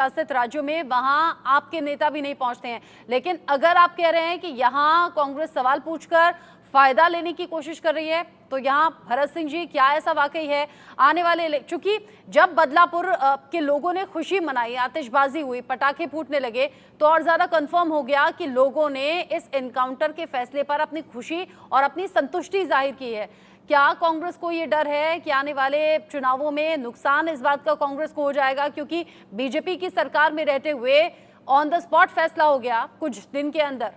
शासित राज्यों में वहां आपके नेता भी नहीं पहुंचते हैं। लेकिन अगर आप कह रहे हैं कि यहां कांग्रेस सवाल पूछकर फायदा लेने की कोशिश कर रही है, तो यहां भरत सिंह जी क्या ऐसा वाकई है आने वाले, चूंकि जब बदलापुर के लोगों ने खुशी मनाई, आतिशबाजी हुई, पटाखे फूटने लगे, तो और ज्यादा कंफर्म हो गया कि लोगों ने इस एनकाउंटर के फैसले पर अपनी खुशी और अपनी संतुष्टि जाहिर की है। क्या कांग्रेस को ये डर है कि आने वाले चुनावों में नुकसान इस बात का कांग्रेस को हो जाएगा, क्योंकि बीजेपी की सरकार में रहते हुए ऑन द स्पॉट फैसला हो गया कुछ दिन के अंदर?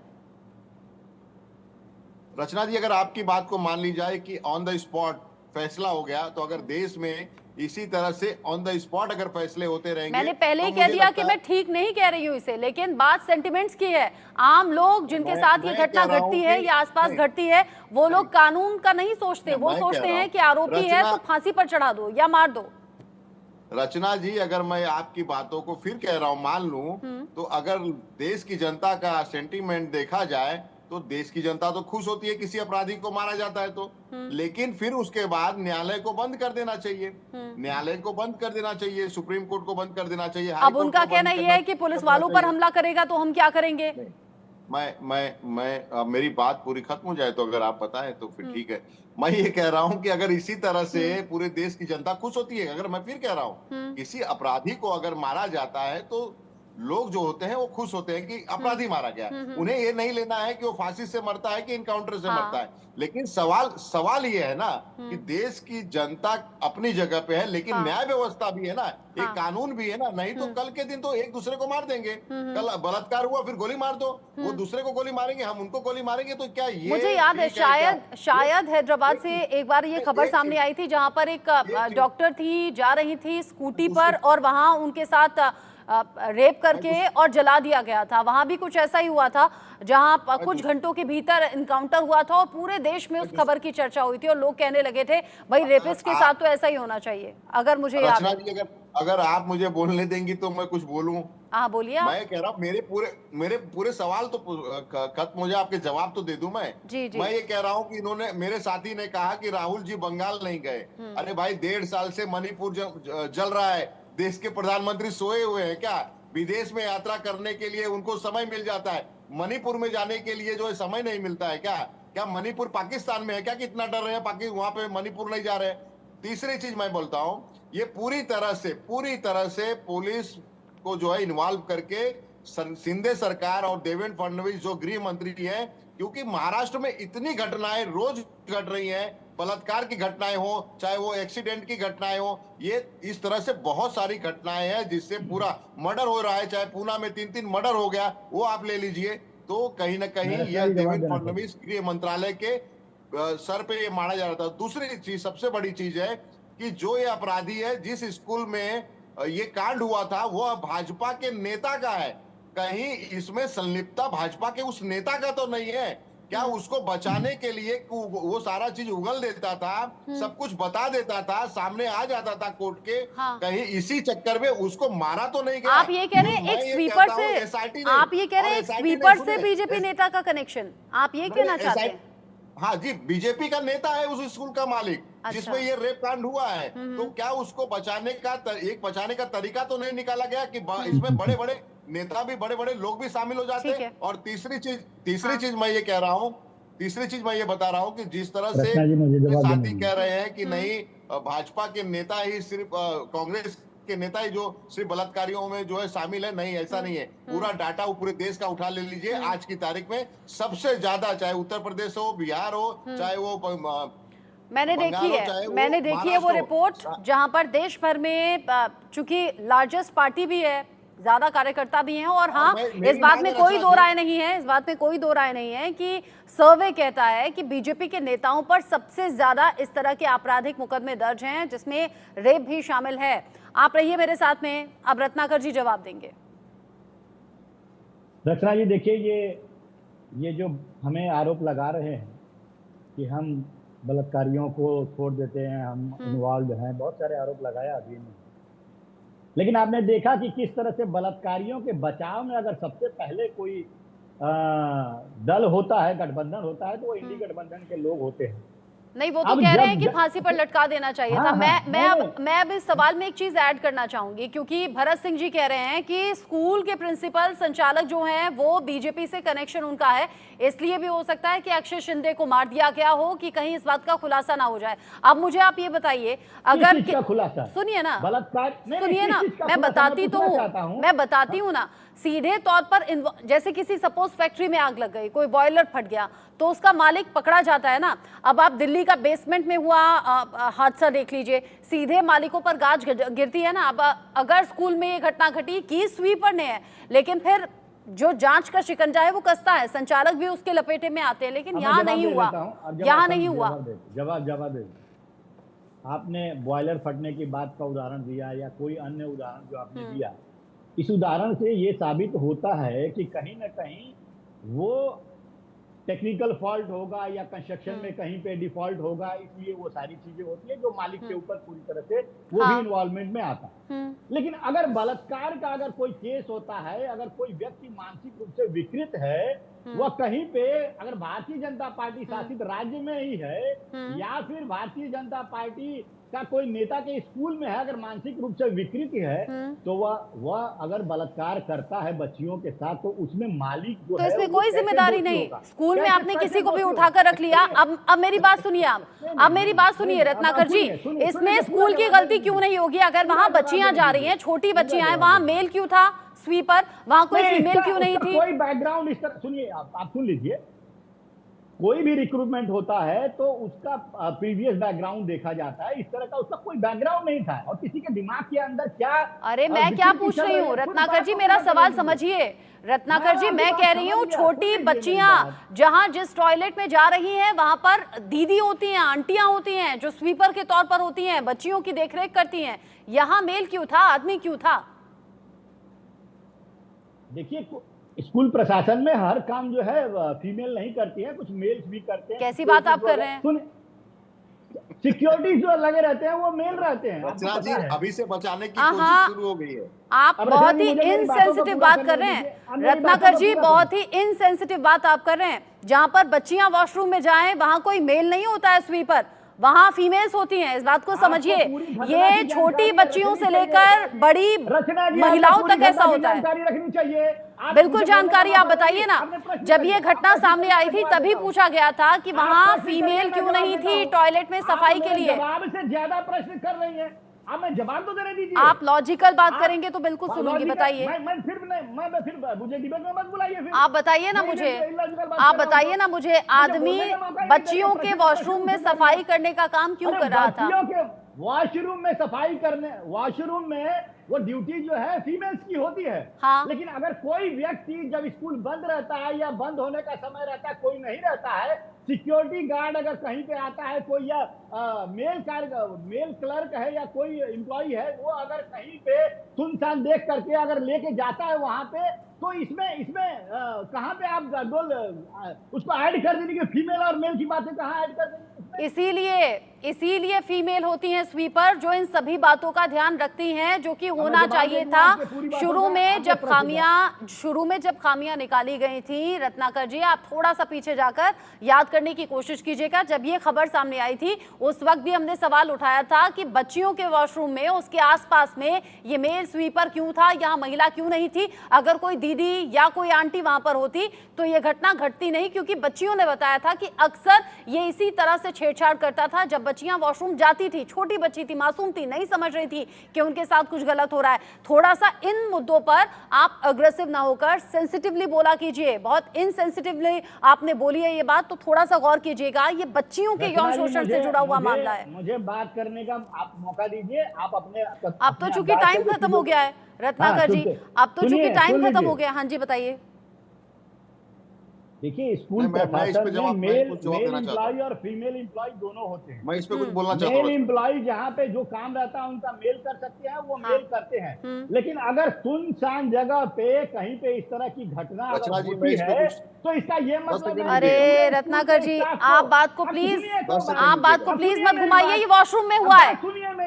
रचना जी, अगर आपकी बात को मान ली जाए कि ऑन द स्पॉट फैसला हो गया, तो अगर देश में इसी तरह से ऑन द स्पॉट अगर फैसले होते रहेंगे, मैंने पहले तो ही कह मुझे दिया लगता कि है मैं ठीक नहीं कह रही हूं इसे, लेकिन बात सेंटिमेंट्स की है। आम लोग जिनके साथ ये मैं घटना कह रहा हूं घटती कि है या आसपास नहीं, घटती है, वो नहीं, लोग कानून का नहीं सोचते, वो मैं कह सोचते रहा हैं हूं कि आरोपी है रचना तो फांसी पर चढ़ा दो या मार दो। रचना जी, अगर मैं आपकी बातों को फिर कह रहा हूं, मान लूं, तो अगर देश की जनता का सेंटीमेंट देखा जाए, तो देश की जनता तो खुश होती है किसी अपराधी को मारा जाता है तो, लेकिन फिर उसके बाद न्यायालय को बंद कर देना चाहिए। न्यायालय को बंद कर देना चाहिए, सुप्रीम कोर्ट को बंद कर देना चाहिए, हाई अब कोर्ट उनका को कहना बंद यह है कि कर पुलिस देना वालों पर चाहिए। हमला करेगा तो हम क्या करेंगे? नहीं, मेरी बात पूरी खत्म हो जाए तो अगर आप बताएं तो फिर ठीक है। मैं ये कह रहा हूं कि अगर इसी तरह से पूरे देश की जनता खुश होती है, अगर मैं फिर कह रहा हूं किसी अपराधी को अगर मारा जाता है, तो लोग जो होते हैं वो खुश होते हैं कि अपराधी मारा गया है। उन्हें ये नहीं लेना है कि वो फांसी से मरता है कि इनकाउंटर से मरता हाँ। है। लेकिन सवाल सवाल ये है ना कि देश की जनता अपनी जगह पे है, लेकिन हाँ। न्याय व्यवस्था भी है ना, एक हाँ। कानून भी है ना। नहीं तो कल के दिन तो एक दूसरे को मार देंगे। कल बलात्कार हुआ, फिर गोली मार दो, वो दूसरे को गोली मारेंगे, हम उनको गोली मारेंगे, तो क्या मुझे ये याद है, ठीक है क्या? शायद हैदराबाद एक से चीज एक बार ये खबर एक सामने चीज आई थी, जहां पर एक एक चीज डॉक्टर थी, जा रही थी स्कूटी दूसरी पर और वहां उनके साथ रेप मैं करके और जला दिया गया था। वहां भी कुछ ऐसा ही हुआ था, जहां मैं कुछ घंटों के भीतर इनकाउंटर हुआ था और पूरे देश में उस दूस- खबर की चर्चा हुई थी और लोग कहने लगे थे भाई अगर रेपिस्ट के साथ तो ऐसा ही होना चाहिए, अगर मुझे याद रचना हो। जी, अगर अगर आप मुझे बोलने देंगी तो मैं कुछ बोलूं। हाँ, बोलिए आप। मैं कह रहा हूं मेरे पूरे सवाल तो खत्म हो जाए, आपके जवाब तो दे दूं मैं। जी जी। मैं ये कह रहा हूं कि इन्होंने, मेरे साथी ने कहा कि राहुल जी बंगाल नहीं गए। अरे भाई, 1.5 साल से मणिपुर जल रहा है। देश के प्रधानमंत्री सोए हुए हैं क्या? विदेश में यात्रा करने के लिए उनको समय मिल जाता है, मणिपुर में जाने के लिए जो है समय नहीं मिलता है क्या? क्या मणिपुर पाकिस्तान में है क्या? कितना डर रहे हैं वहां पे मणिपुर नहीं जा रहे? तीसरी चीज मैं बोलता हूं, ये पूरी तरह से पुलिस को जो है इन्वॉल्व करके शिंदे सरकार और देवेंद्र फडणवीस जो गृह मंत्री है, क्योंकि महाराष्ट्र में इतनी घटनाएं रोज घट रही हैं, बलात्कार की घटनाएं हो, चाहे वो एक्सीडेंट की घटनाएं हो, ये इस तरह से बहुत सारी घटनाएं हैं जिससे पूरा मर्डर हो रहा है। चाहे पूना में 3-3 मर्डर हो गया, वो आप ले लीजिए। तो कहीं ना कहीं मैं यह सही जवाब देवेंद्र देना चाहूंगा। फडणवीस गृह मंत्रालय के सर पे ये मारा जा रहा था। दूसरी चीज, सबसे बड़ी चीज है कि जो ये अपराधी है, जिस स्कूल में ये कांड हुआ था, वो भाजपा के नेता का है। कहीं इसमें संलिप्तता भाजपा के उस नेता का तो नहीं है क्या? उसको बचाने के लिए वो सारा चीज उगल देता था, सब कुछ बता देता था, सामने आ जाता था कोर्ट के। हाँ। कहीं इसी चक्कर में उसको मारा तो नहीं गया? आप ये कह रहे तो हैं एक मैं ये स्वीपर कहता से, हूं एसआईटी नहीं, आप ये कह रहे और हैं एक एसआईटी नहीं, स्वीपर से सुने बीजेपी नेता का कनेक्शन, आप ये कहना चाहते हैं? हाँ जी, बीजेपी का नेता है उस स्कूल का मालिक, जिसमें अच्छा। ये रेप कांड हुआ है। तो क्या उसको बचाने का एक बचाने का तरीका तो नहीं निकाला गया कि इसमें बड़े बड़े नेता भी, बड़े बड़े लोग भी शामिल हो जाते? ठीक है। और तीसरी हाँ। चीज मैं ये कह रहा हूँ, तीसरी चीज मैं ये बता रहा हूँ कि जिस तरह से रचना जी, मुझे मेरे जवाब देना साथी है। कह रहे हैं कि नहीं, भाजपा के नेता ही सिर्फ, कांग्रेस के नेता ही जो सिर्फ बलात्कारियों में जो है शामिल है, नहीं, ऐसा नहीं है। पूरा डाटा वो पूरे देश का उठा ले लीजिए। आज की तारीख में सबसे ज्यादा, चाहे उत्तर प्रदेश हो, बिहार हो, चाहे वो बंगाल हो, चाहे वो मैंने देखी है वो महाराष्ट्र रिपोर्ट, हो। जहां पर देश भर में चूंकि लार्जेस्ट पार्टी भी है, ज्यादा कार्यकर्ता भी हैं, और हाँ, इस मेरी बात माने में कोई रचना दो जी, राय नहीं है, इस बात में कोई दो राय नहीं है कि सर्वे कहता है कि बीजेपी के नेताओं पर सबसे ज्यादा इस तरह के आपराधिक मुकदमे दर्ज हैं, जिसमें रेप भी शामिल है। आप रहिए मेरे साथ में, अब रत्नाकर जी जवाब देंगे। रचना जी, देखिए, ये जो हमें आरोप लगा रहे हैं कि हम बलात्कारियों को छोड़ देते हैं, हम इन्वॉल्व हैं, बहुत सारे आरोप लगाया अभी ने। लेकिन आपने देखा कि किस तरह से बलात्कारियों के बचाव में अगर सबसे पहले कोई दल होता है, गठबंधन होता है, तो वो इंडी गठबंधन के लोग होते हैं। नहीं, वो तो अब कह रहे हैं जब- कि फांसी पर लटका देना चाहिए हाँ, था। हाँ, मैं अब इस सवाल में एक चीज ऐड करना चाहूंगी, क्योंकि भरत सिंह जी कह रहे हैं कि स्कूल के प्रिंसिपल संचालक जो हैं वो बीजेपी से कनेक्शन उनका है, इसलिए भी हो सकता है कि अक्षय शिंदे को मार दिया गया हो कि कहीं इस बात का खुलासा ना हो जाए। अब मुझे आप ये बताइए, अगर किस चीज का खुलासा? सुनिए ना, बलात्कार? नहीं, सुनिए किस ना, चीज का मैं खुलासा? बताती तो पूछना चाहता हूं। हूँ, मैं बताती हूँ ना। सीधे तौर पर जैसे किसी सपोज फैक्ट्री में आग लग गई, कोई बॉयलर फट गया, तो उसका मालिक पकड़ा जाता है ना। अब आप दिल्ली का बेसमेंट में हुआ हादसा देख लीजिए, सीधे मालिकों पर गाज गिरती है ना। अब अगर स्कूल में ये घटना घटी की स्वीपर ने है, लेकिन फिर जो जांच का शिकंजा है वो कसता है, संचालक भी उसके लपेटे में आते हैं, लेकिन यहाँ नहीं हुआ, यहाँ नहीं हुआ। जवाब दे। आपने बॉयलर फटने की बात का उदाहरण दिया या कोई अन्य उदाहरण जो आपने दिया, इस उदाहरण से ये साबित होता है कि कहीं ना कहीं वो टेक्निकल फॉल्ट होगा या कंस्ट्रक्शन में कहीं पे डिफॉल्ट होगा, इसलिए वो सारी चीजें होती है जो मालिक के ऊपर पूरी तरह से वो भी इन्वॉल्वमेंट में आता है। लेकिन अगर बलात्कार का अगर कोई केस होता है, अगर कोई व्यक्ति मानसिक रूप से विकृत है, वह कहीं पे अगर भारतीय जनता पार्टी शासित राज्य में ही है या फिर भारतीय जनता पार्टी का कोई नेता के स्कूल में है, अगर मानसिक रूप से विकृत है, तो वह अगर बलात्कार करता है बच्चियों के साथ, तो उसमें मालिक जो तो है इसमें वो कोई कैसे जिम्मेदारी दोषी नहीं। होगा? स्कूल में कैसे- आपने कैसे किसी को भी दोषी उठाकर होगा? रख लिया। अब मेरी बात सुनिए, अब मेरी बात सुनिए रत्नाकर जी, इसमें स्कूल की गलती क्यों नहीं होगी? अगर वहां बच्चियां जा रही हैं, छोटी बच्चियां हैं, वहां मेल क्यों था स्वीपर, वहां कोई फीमेल क्यों नहीं थी? कोई बैकग्राउंड इस तरह सुनिए, आप सुन लीजिए। कोई भी रिक्रूटमेंट होता है तो उसका प्रीवियस बैकग्राउंड देखा जाता है, इस तरह का उसका कोई बैकग्राउंड नहीं था और किसी के दिमाग के अंदर क्या। अरे मैं क्या पूछ रही हूँ रत्नाकर जी, मेरा सवाल समझिए। रत्नाकर जी, मैं कह रही हूँ छोटी बच्चियां जहां जिस टॉयलेट में जा रही हैं वहां पर दीदी होती हैं, आंटियां होती हैं जो स्वीपर के तौर पर होती हैं, बच्चियों की देखरेख करती हैं, यहाँ मेल क्यों था, आदमी क्यों था? देखिए, स्कूल प्रशासन में हर काम जो है फीमेल नहीं करती है, कुछ मेल्स भी करते हैं। कैसी बात आप कर रहे हैं? सिक्योरिटी जो लगे रहते हैं वो मेल रहते हैं। रचना जी, अभी से बचाने की हाँ, कोशिश शुरू हो गई है। आप अब बहुत ही मुझे मेरी बातों को इनसेंसिटिव पूरा बात करने कर रहे दीजिए। हैं अब मेरी रत्नाकर बातों को जी, पूरा बहुत ही इनसेंसिटिव बात आप कर रहे हैं। जहां पर बच्चियां वॉशरूम में जाएं वहां कोई मेल नहीं होता है स्वीपर, वहां फीमेल्स होती हैं, इस बात को समझिए। ये छोटी बच्चियों से लेकर बड़ी महिलाओं तक ऐसा होता है। रखनी चाहिए, बिल्कुल जानकारी आप बताइए ना। जब ये घटना सामने आई थी तभी पूछा गया था कि वहां फीमेल क्यों नहीं थी टॉयलेट में सफाई के लिए। जवाब से ज्यादा प्रश्न कर रही हैं, अब मैं जवाब तो देने दीजिए। आप लॉजिकल बात करेंगे तो बिल्कुल सुनूंगी, बताइए। मैं फिर मुझे डिबेट में मत बुलाइए फिर। आप बताइए ना मुझे, आप बताइए ना मुझे, आदमी बच्चियों के वॉशरूम में सफाई करने का काम क्यों कर रहा था? बच्चियों के वॉशरूम में सफाई करने, वॉशरूम में वो ड्यूटी जो है फीमेल्स की होती है। हाँ। लेकिन अगर कोई व्यक्ति जब स्कूल बंद रहता है या बंद होने का समय रहता है, कोई नहीं रहता है, सिक्योरिटी गार्ड अगर कहीं पे आता है, कोई या मेल क्लर्क है या कोई एम्प्लॉय है, वो अगर कहीं पे सुनसान देख करके अगर लेके जाता है वहां पे, तो इसमें कहाँ पे आप उसको ऐड कर देंगे? फीमेल और मेल की बातें कहाँ ऐड कर देंगे? इसीलिए फीमेल होती हैं स्वीपर, जो इन सभी बातों का ध्यान रखती हैं, जो कि होना चाहिए था। शुरू में जब खामियां निकाली गई थी, रत्नाकर जी आप थोड़ा सा पीछे जाकर याद करने की कोशिश कीजिएगा। जब ये खबर सामने आई थी उस वक्त भी हमने सवाल उठाया था कि बच्चियों के वॉशरूम में, उसके आसपास में ये मेल स्वीपर क्यों था, यहाँ महिला क्यों नहीं थी? अगर कोई दीदी या कोई आंटी वहां पर होती तो ये घटना घटती नहीं, क्योंकि बच्चियों ने बताया था कि अक्सर ये इसी तरह से छेड़छाड़ करता था। जब बच्चियां वॉशरूम जाती थी, छोटी बच्ची थी, मासूम थी, नहीं समझ रही थी कि उनके साथ कुछ गलत हो रहा है। थोड़ा सा इन मुद्दों पर आप अग्रेसिव ना होकर सेंसिटिवली बोला कीजिए। बहुत इनसेंसिटिवली आपने बोली है ये बात, तो थोड़ा सा गौर कीजिएगा। ये बच्चियों के यौन शोषण से जुड़ा हुआ मामला है। मुझे बात करने का आप मौका दीजिए। आप अपने अब तो चूंकि टाइम खत्म हो गया है रत्नाकर जी, अब तो चूंकि टाइम खत्म हो गया। हाँ जी बताइए। देखिए, स्कूल प्रशासन में मेल एम्प्लॉय और फीमेल एम्प्लॉय दोनों होते हैं। मैं इस पे कुछ बोलना चाहता हूँ। मेल एम्प्लॉय जहाँ पे जो काम रहता है उनका मेल कर सकते हैं, वो मेल करते हैं। लेकिन अगर सुनसान जगह पे कहीं पे इस तरह की घटना होती है तो इसका ये मतलब है। अरे रत्नाकर जी, आप बात को प्लीज मत घुमाइए। ये वॉशरूम में हुआ है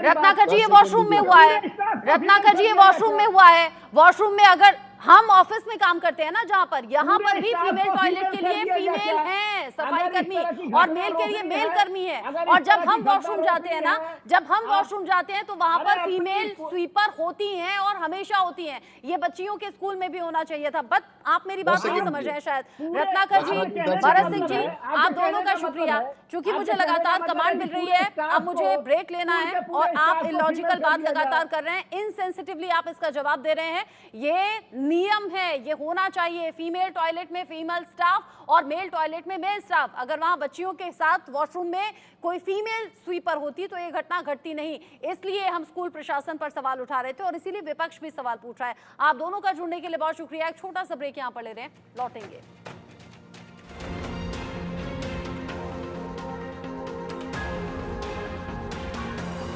रत्नाकर जी, ये वॉशरूम में हुआ है रत्नाकर जी, ये वॉशरूम में हुआ है। वॉशरूम में अगर हम ऑफिस में काम करते हैं ना, जहां पर यहाँ पूरे पर भी स्टाफ फीमेल को टॉयलेट के फीमेल लिए कर दिया फीमेल जाता है। हैं सफाई अगर इस कर्मी, तरह की और घटना मेल के लिए रोकनी मेल है, कर्मी है। अगर इस और जब तरह की हम घटना वॉशरूम जाते हैं ना, रोकनी जब हम है, वॉशरूम जाते हैं तो वहां अरे पर अपनी फीमेल स्वीपर होती हैं और हमेशा होती हैं। ये बच्चियों के स्कूल में भी होना चाहिए था। बट आप मेरी बात नहीं सेकंड समझ रहे हैं शायद। पूरे रत्नाकर जी, आपके कहने का भरत मतलब सिंह जी, है, आपके आप दोनों कहने का का मतलब शुक्रिया, है, क्योंकि आपके मुझे कहने का लगातार मतलब कमांड है मिल कि रही पूरे है। स्टाफ अब मुझे को, ब्रेक लेना स्कूल है के पूरे और आप स्टाफ को इलॉजिकल फीमेल बात कर दिया लगातार जाए। कर रहे हैं, इनसेंसिटिवली आप इसका जवाब दे रहे हैं। ये नियम है, ये होना चाहिए। फीमेल टॉयलेट में फीमेल स्टाफ और मेल टॉयलेट में मेल स्टाफ। अगर वहां बच्चियों के साथ वॉशरूम में कोई फीमेल स्वीपर होती तो ये घटना घटती नहीं। इसलिए हम स्कूल प्रशासन पर सवाल उठा रहे थे और इसीलिए विपक्ष भी सवाल पूछ रहा है। आप दोनों का जुड़ने के लिए बहुत शुक्रिया। एक छोटा सा ब्रेक यहां पर ले रहे हैं, लौटेंगे।